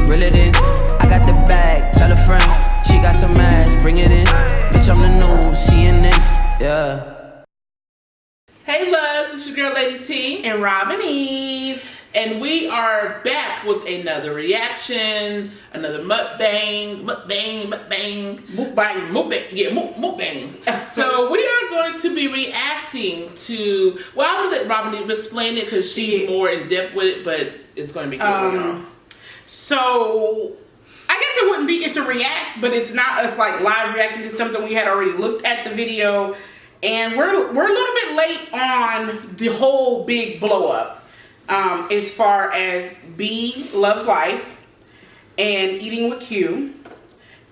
reel it in. I got the bag, tell a friend. She got some ass, bring it in. Bitch, I'm the new CNN, yeah. Hey loves, it's your girl Lady T and Ramen Eve, and we are back with another reaction, another mukbang. So we are going to be reacting to, well, I'm gonna let Ramen Eve explain it because she's more in depth with it, but it's going to be good. So I guess it wouldn't be, it's a react, but it's not us like live reacting to something. We had already looked at the video. And we're a little bit late on the whole big blow up as far as B Loves Life and Eating with Q.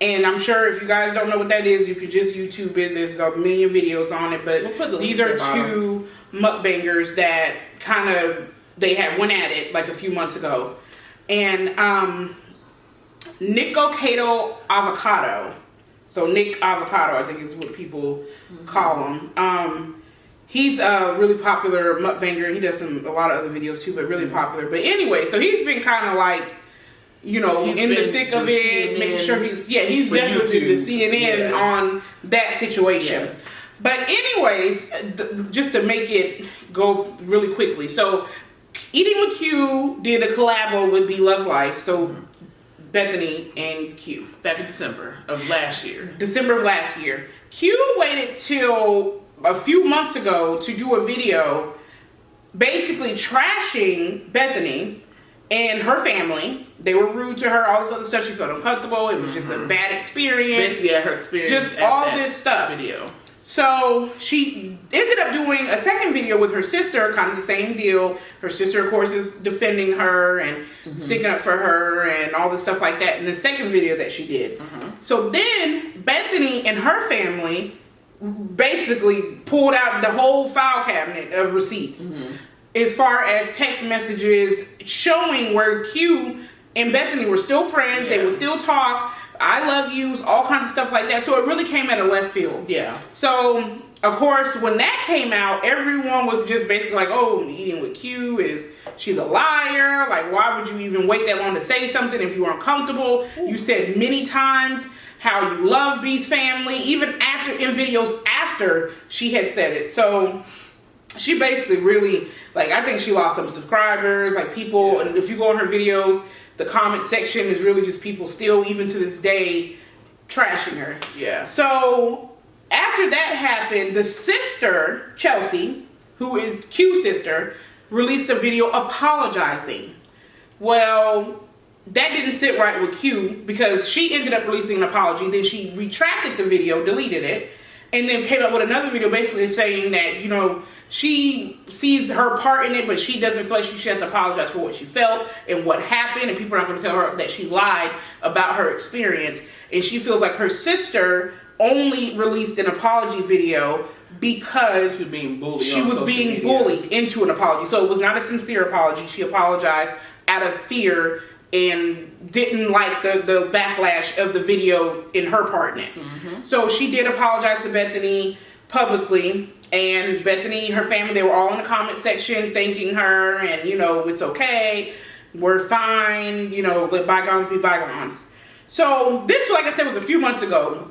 And I'm sure if you guys don't know what that is, you could just YouTube it. There's a million videos on it. But these are two mukbangers that kind of, they had went at it like a few months ago. And Nikocado Avocado. So Nick Avocado, I think is what people call him. He's a really popular mukbanger. He does a lot of other videos too, but really popular. But anyway, so he's been kind of like, you know, in the thick of it, making sure he's definitely the CNN on that situation. Yes. But anyways, just to make it go really quickly. So Eating with Q did a collabo with B Loves Life. So Bethany and Q. Back in December of last year. December of last year. Q waited till a few months ago to do a video basically trashing Bethany and her family. They were rude to her, all this other stuff. She felt uncomfortable. It was just a bad experience. Yeah, her experience. Just all this stuff. Video. So she ended up doing a second video with her sister, kind of the same deal. Her sister, of course, is defending her and sticking up for her and all this stuff like that in the second video that she did. So then Bethany and her family basically pulled out the whole file cabinet of receipts as far as text messages showing where Q and Bethany were still friends. They would still talk. I love yous, all kinds of stuff like that. So it really came out of left field. Yeah. So, of course, when that came out, everyone was just basically like, oh, Eating with Q she's a liar. Like, why would you even wait that long to say something if you were uncomfortable? You said many times how you love B's family, even in videos after she had said it. So she basically really, like, I think she lost some subscribers, like people, and if you go on her videos, the comment section is really just people still, even to this day, trashing her. Yeah. So after that happened, the sister, Chelsea, who is Q's sister, released a video apologizing. Well, that didn't sit right with Q because she ended up releasing an apology. Then she retracted the video, deleted it, and then came up with another video basically saying that, you know, she sees her part in it, but she doesn't feel like she should have to apologize for what she felt and what happened, and people are not going to tell her that she lied about her experience. And she feels like her sister only released an apology video because she was being bullied into an apology. So it was not a sincere apology. She apologized out of fear and didn't like the backlash of the video in her part in it. So she did apologize to Bethany publicly, and Bethany, her family, they were all in the comment section thanking her, and, you know, it's okay, we're fine, you know, let bygones be bygones. So this, like I said, was a few months ago.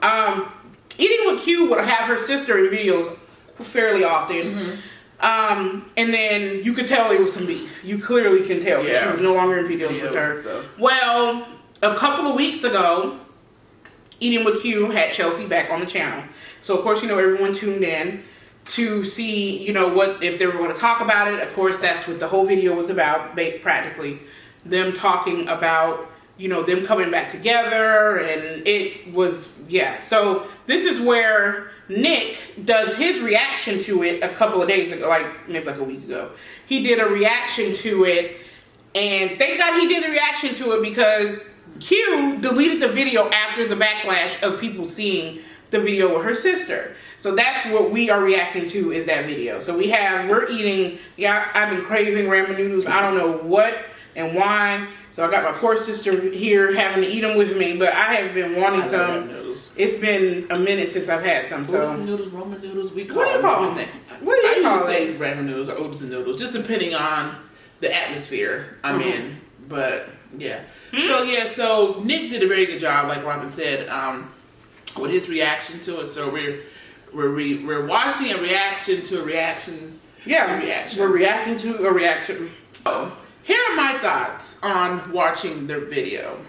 Eating with Q would have her sister in videos fairly often. And then you could tell there was some beef. You clearly can tell that she was no longer in videos with her. Well, a couple of weeks ago, Eating with Q had Chelsea back on the channel. So of course, you know, everyone tuned in to see, you know, what if they were going to talk about it. Of course, that's what the whole video was about, practically. Them talking about, you know, them coming back together, and it was, So this is where Nick does his reaction to it a couple of days ago, like maybe like a week ago. He did a reaction to it, and thank God he did the reaction to it because Q deleted the video after the backlash of people seeing the video with her sister. So that's what we are reacting to, is that video. So we're eating, I've been craving ramen noodles. I don't know what and why. So I got my poor sister here having to eat them with me, but I have been wanting some. It's been a minute since I've had some. So Ramen noodles, what do you call them? What do you call them? I usually say ramen noodles or oodles and noodles, just depending on the atmosphere I'm in. But yeah. So yeah, so Nick did a very good job, like Robin said, with his reaction to it. So we're watching a reaction to a reaction. Yeah, reaction. We're reacting to a reaction. So here are my thoughts on watching the video.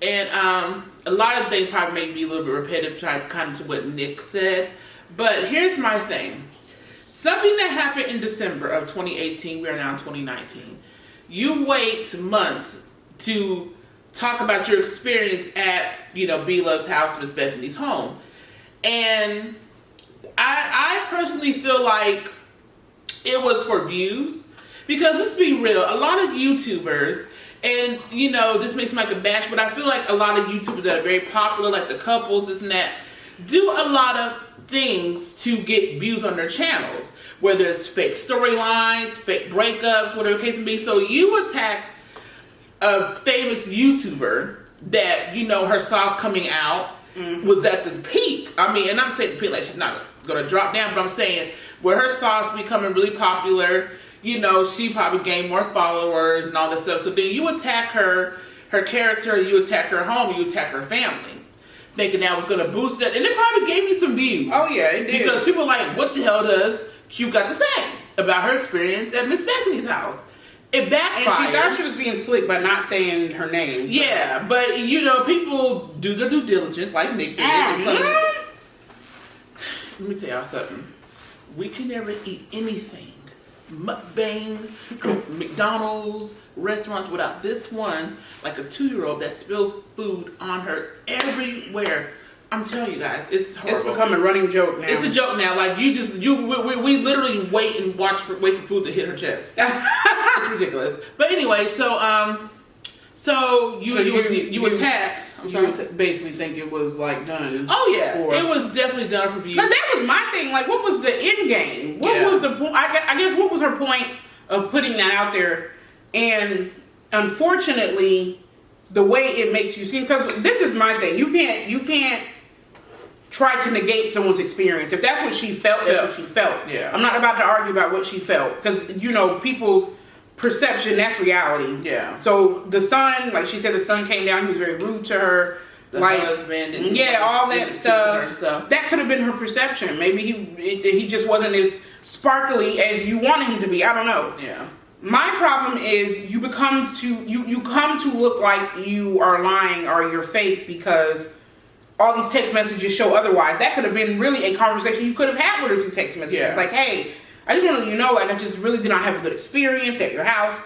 And a lot of things probably may be a little bit repetitive, kind of to what Nick said. But here's my thing. Something that happened in December of 2018, we are now in 2019. You wait months to talk about your experience at, B-Love's house, Miss Bethany's home. And I personally feel like it was for views. Because let's be real, a lot of YouTubers, and this may seem like a bash, but I feel like a lot of YouTubers that are very popular, like the couples, this and that, do a lot of things to get views on their channels. Whether it's fake storylines, fake breakups, whatever the case may be. So you attacked a famous YouTuber that, her sauce coming out was at the peak. I mean, and I'm saying the peak, like she's not going to drop down, but I'm saying where her sauce becoming really popular, she probably gained more followers and all that stuff. So then you attack her character, you attack her home, you attack her family. Thinking that was going to boost it. And it probably gave me some views. Oh yeah, it did. Because people are like, what the hell does Q got to say about her experience at Miss Bethany's house? It backfired. And she thought she was being slick by not saying her name. Yeah, but people do their due diligence, like Nick did. Let me tell y'all something. We can never eat anything, Mukbang, McDonald's, restaurants, without this one, like a 2-year-old that spills food on her everywhere. I'm telling you guys, it's horrible. It's become a running joke now. It's a joke now. Like we literally wait for food to hit her chest. It's ridiculous. But anyway, so you attack. I'm sorry. You basically think it was like done. Oh yeah, it was definitely done for views. Because that was my thing. Like, what was the end game? What was the point? I guess what was her point of putting that out there? And unfortunately, the way it makes you seem, because this is my thing. You can't try to negate someone's experience. If that's what she felt, that's what she felt. Yeah. I'm not about to argue about what she felt, because people's perception, that's reality. Yeah. So the son, like she said, the son came down, he was very rude to her. The like, husband and all that stuff. That could have been her perception. Maybe he just wasn't as sparkly as you wanted him to be. I don't know. Yeah. My problem is you come to look like you are lying or you're fake because all these text messages show otherwise. That could have been really a conversation you could have had with her through text messages. Yeah. Like, hey, I just want to let you know, like, I just really did not have a good experience at your house.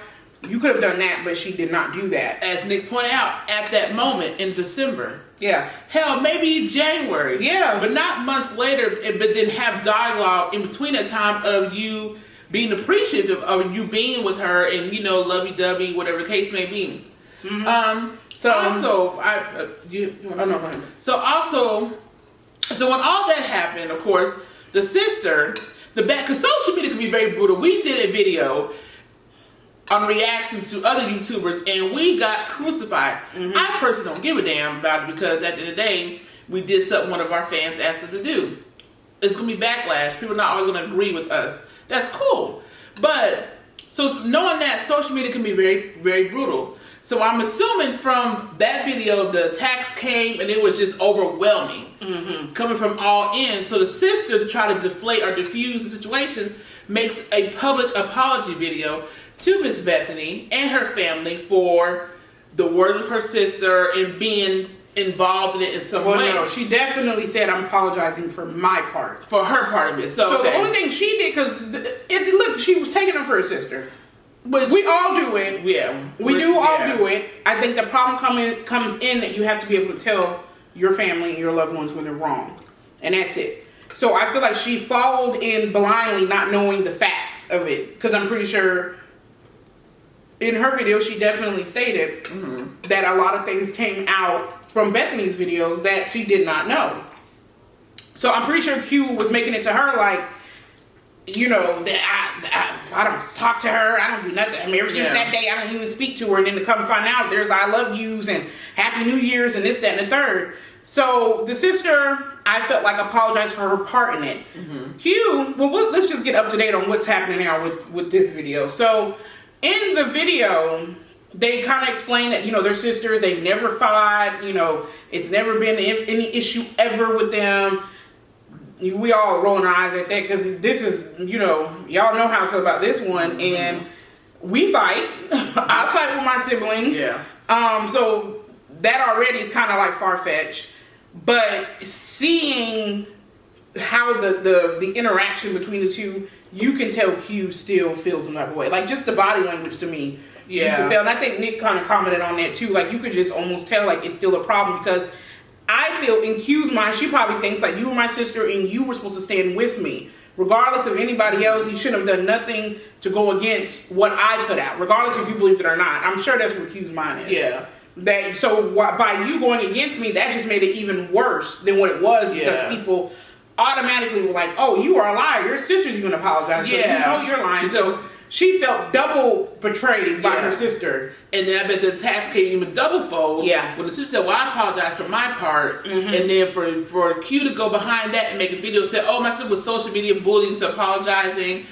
You could have done that, but she did not do that. As Nick pointed out, at that moment in December. Yeah. Hell, maybe January. Yeah. But not months later, but then have dialogue in between that time of you being appreciative of you being with her and, lovey-dovey, whatever the case may be. Mm-hmm. So when all that happened, of course, the sister, because social media can be very brutal. We did a video on reaction to other YouTubers and we got crucified. Mm-hmm. I personally don't give a damn about it because at the end of the day, we did something one of our fans asked us to do. It's going to be backlash. People are not always going to agree with us. That's cool. But, so knowing that social media can be very, very brutal. So I'm assuming from that video, the attacks came and it was just overwhelming. Mm-hmm. Coming from all ends. So the sister, to try to deflate or diffuse the situation, makes a public apology video to Miss Bethany and her family for the words of her sister and being involved in it in some way. No, she definitely said, I'm apologizing for my part. For her part of it. So the only thing she did, because she was taking them for her sister. But we all do it. Yeah. We do all do it. I think the problem comes in that you have to be able to tell your family and your loved ones when they're wrong. And that's it. So I feel like she followed in blindly, not knowing the facts of it. Because I'm pretty sure in her video, she definitely stated that a lot of things came out from Bethany's videos that she did not know. So I'm pretty sure Q was making it to her like, that I don't talk to her. I don't do nothing. I mean, ever since that day, I don't even speak to her. And then to come find out there's I love yous and Happy New Year's and this, that, and the third. So the sister, I felt like apologized for her part in it. Mm-hmm. Q, let's just get up to date on what's happening now with this video. So in the video, they kind of explain that, you know, they're sisters. They've never fought. You know, it's never been any issue ever with them. We all rolling our eyes at that because this is, you know, y'all know how I feel about this one. And we fight. I fight with my siblings. Yeah. So that already is kind of like far-fetched. But seeing how the interaction between the two, you can tell Q still feels some type of way. Like, just the body language to me. Yeah. You can feel, and I think Nick kind of commented on that too. Like, you could just almost tell, like, it's still a problem because I feel in Q's mind, she probably thinks, like, you were my sister and you were supposed to stand with me. Regardless of anybody else, he shouldn't have done nothing to go against what I put out, regardless if you believed it or not. I'm sure that's what Q's mind is. Yeah. That, so by you going against me, that just made it even worse than what it was because people automatically were like, oh, you are a liar. Your sister's even apologizing. So you know you're lying. So she felt double betrayed by her sister. And then I bet the task came even double fold. Yeah. When the sister said, well, I apologize for my part. And then for Q to go behind that and make a video say, oh, my sister was social media bullying to apologizing.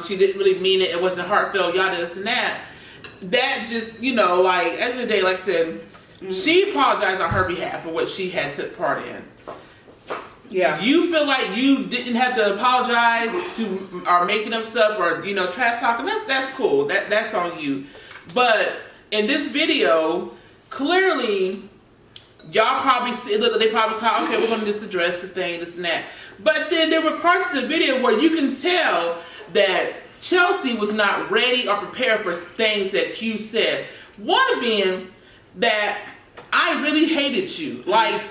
She didn't really mean it. It wasn't heartfelt, yada, this and that. That just, you know, like, at the end of the day, like I said, she apologized on her behalf for what she had took part in. Yeah. You feel like you didn't have to apologize to or making up stuff or, you know, trash talking. That's cool. That's on you. But in this video, clearly, y'all probably see, look, they probably thought, okay, we're going to just address the thing, this and that. But then there were parts of the video where you can tell that Chelsea was not ready or prepared for things that Q said. One being that I really hated you. Like,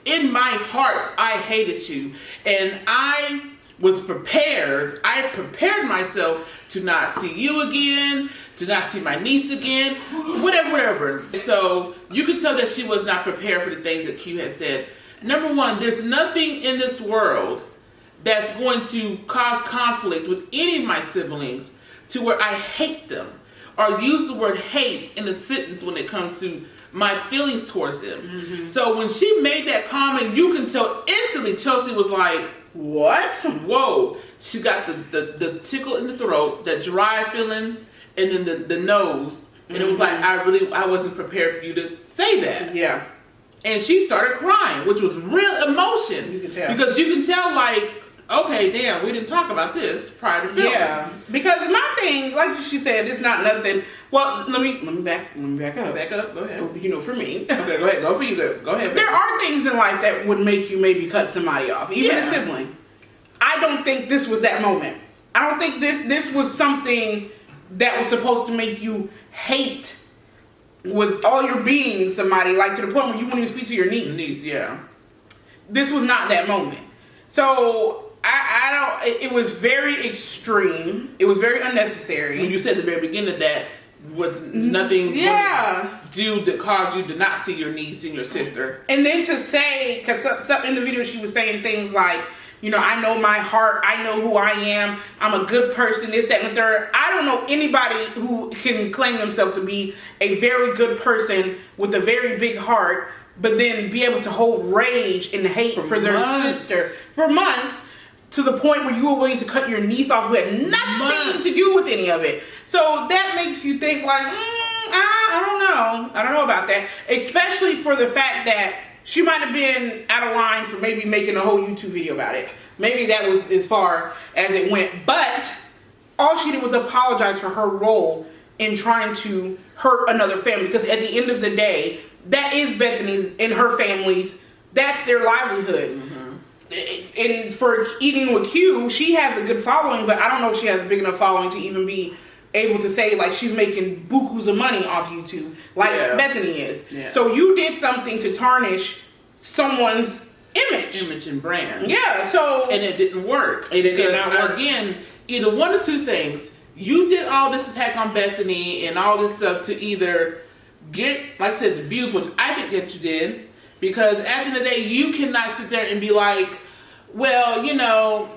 in my heart, I hated you. And I was prepared. I prepared myself to not see you again, to not see my niece again, whatever. So you could tell that she was not prepared for the things that Q had said. Number one, there's nothing in this world that's going to cause conflict with any of my siblings to where I hate them or use the word hate in a sentence when it comes to my feelings towards them. So when she made that comment, you can tell instantly Chelsea was like, what? Whoa. She got the tickle in the throat, that dry feeling, and then the nose. And it was like, I wasn't prepared for you to say that. Yeah. And she started crying, which was real emotion. You can tell. Because you can tell, like, okay, damn, we didn't talk about this prior to filming. Yeah, because my thing, like she said, it's not nothing. Well, let me back up. Back up, go ahead. You know, for me, Okay, go ahead. Go for you. Go ahead. there are things in life that would make you maybe cut somebody off, even a sibling. I don't think this was that moment. I don't think this was something that was supposed to make you hate with all your being somebody, like to the point where you wouldn't even speak to your niece. Yeah. This was not that moment. So I don't. It was very extreme. It was very unnecessary. When you said at the very beginning of that was nothing due to cause you to not see your niece and your sister. And then to say, because in the video she was saying things like, you know, I know my heart, I know who I am, I'm a good person, this, that, and the third. I don't know anybody who can claim themselves to be a very good person with a very big heart, but then be able to hold rage and hate for their sister for months, to the point where you were willing to cut your niece off who had nothing to do with any of it. So that makes you think like, I don't know about that. Especially for the fact that she might have been out of line for maybe making a whole YouTube video about it. Maybe that was as far as it went. But all she did was apologize for her role in trying to hurt another family. Because at the end of the day, that is Bethany's and her family's, that's their livelihood. And for eating with Q, she has a good following, but I don't know if she has a big enough following to even be able to say like she's making bukus of money off YouTube like Bethany is. So you did something to tarnish someone's image And brand. Yeah, so and it didn't work. It did not work. Again, either one of two things. You did all this attack on Bethany and all this stuff to either get, like I said, the views, which I think that you did. Because at the end of the day, you cannot sit there and be like, well, you know,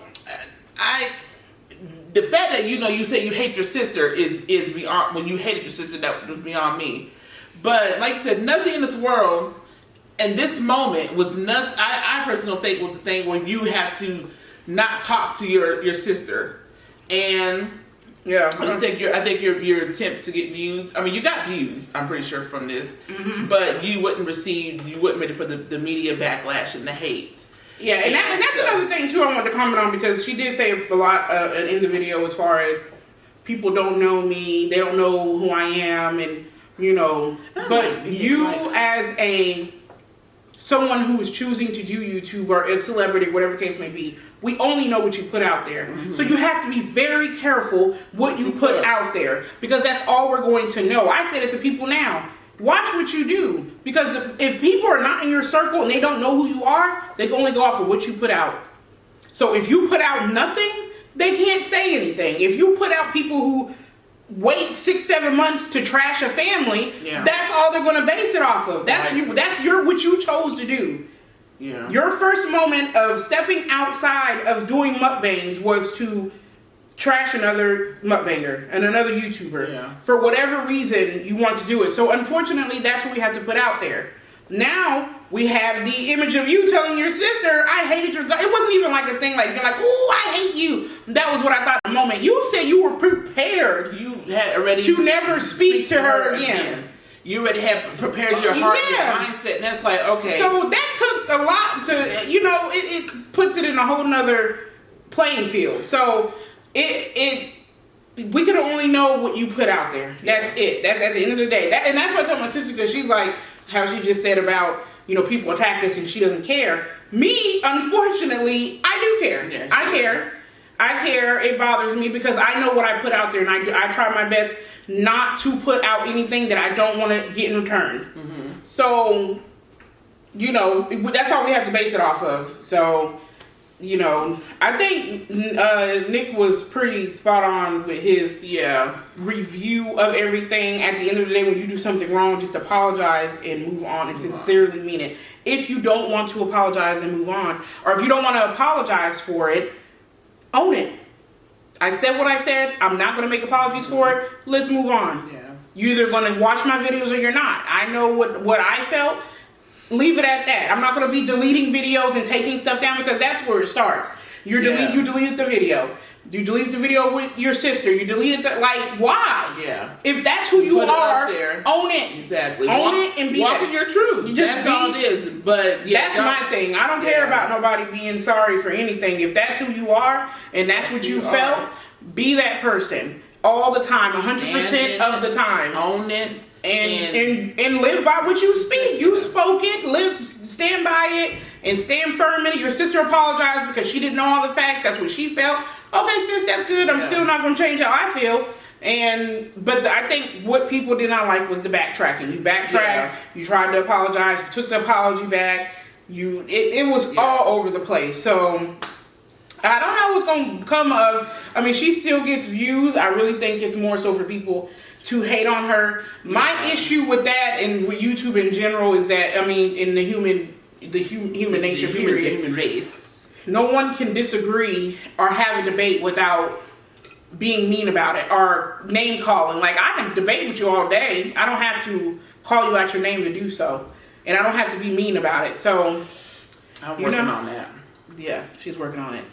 the fact that, you know, you say you hate your sister is beyond, when you hated your sister, that was beyond me. But like I said, nothing in this world, and this moment was not, I personally don't think was the thing where you have to not talk to your sister. And Yeah. I think your attempt to get views. I mean, you got views. I'm pretty sure from this, but you wouldn't ready for the media backlash and the hate. Yeah, and that's another thing too I wanted to comment on, because she did say a lot in the video as far as people don't know me, they don't know who I am, and but you as someone who is choosing to do YouTube or a celebrity, whatever the case may be, we only know what you put out there. So you have to be very careful what you put out there, because that's all we're going to know. I said it to people now. Watch what you do, because if people are not in your circle and they don't know who you are, they can only go off of what you put out. So if you put out nothing, they can't say anything. If you put out people who wait 6-7 months to trash a family, that's all they're going to base it off of. That's what you chose to do. Yeah. Your first moment of stepping outside of doing mukbangs was to trash another mukbanger and another YouTuber. Yeah. For whatever reason you want to do it. So unfortunately, that's what we have to put out there. Now we have the image of you telling your sister, I hated your guy. It wasn't even like a thing like, you're like, ooh, I hate you. That was what I thought in the moment. You said you were prepared. You had already to never speak to her again. You already have prepared your heart and your mindset, and that's like, okay. So that took a lot to, it puts it in a whole nother playing field. So we could only know what you put out there. That's it. That's at the end of the day. And that's what I told my sister, because she's like, how she just said about, people attack us and she doesn't care. Me, unfortunately, I do care. Yeah, I care. I care. It bothers me because I know what I put out there, and I try my best not to put out anything that I don't want to get in return. So, that's all we have to base it off of. So, I think Nick was pretty spot on with his review of everything. At the end of the day, when you do something wrong, just apologize and move on and sincerely mean it. If you don't want to apologize and move on, or if you don't want to apologize for it, own it. I said what I said. I'm not going to make apologies for it. Let's move on. Yeah. You're either going to watch my videos or you're not. I know what I felt. Leave it at that. I'm not going to be deleting videos and taking stuff down, because that's where it starts. You deleted the video. You deleted the video with your sister. You deleted why? Yeah. If that's who you are, own it. Exactly. Own it and be walking your truth. That's all it is. But that's my thing. I don't care about nobody being sorry for anything. If that's who you are and that's what you felt, be that person all the time, 100% of the time. Own it. And live by what you speak. You spoke it, stand by it, and stand firm in it. Your sister apologized because she didn't know all the facts. That's what she felt. Okay, sis, that's good. I'm still not going to change how I feel. But I think what people did not like was the backtracking. You backtracked. You tried to apologize. You took the apology back. It was all over the place. So I don't know what's going to come of. I mean, she still gets views. I really think it's more so for people to hate on her. My issue with that and with YouTube in general is that, I mean, in the human nature period, the human race, no one can disagree or have a debate without being mean about it or name calling. Like, I can debate with you all day. I don't have to call you out your name to do so, and I don't have to be mean about it. So I'm working on that. Yeah, she's working on it.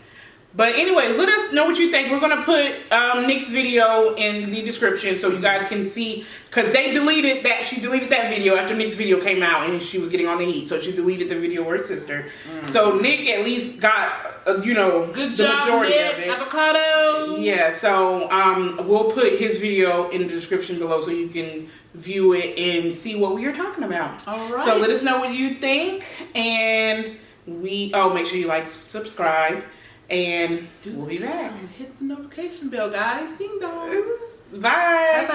But anyways, let us know what you think. We're going to put Nick's video in the description so you guys can see, because they deleted that. She deleted that video after Nick's video came out and she was getting on the heat. So she deleted the video with her sister. So Nick at least got, good job, majority Nick, of it. Avocado. Yeah, so we'll put his video in the description below so you can view it and see what we are talking about. All right. So let us know what you think. And make sure you like, subscribe. And we'll be back. Hit the notification bell, guys. Ding dong. Bye. Bye-bye.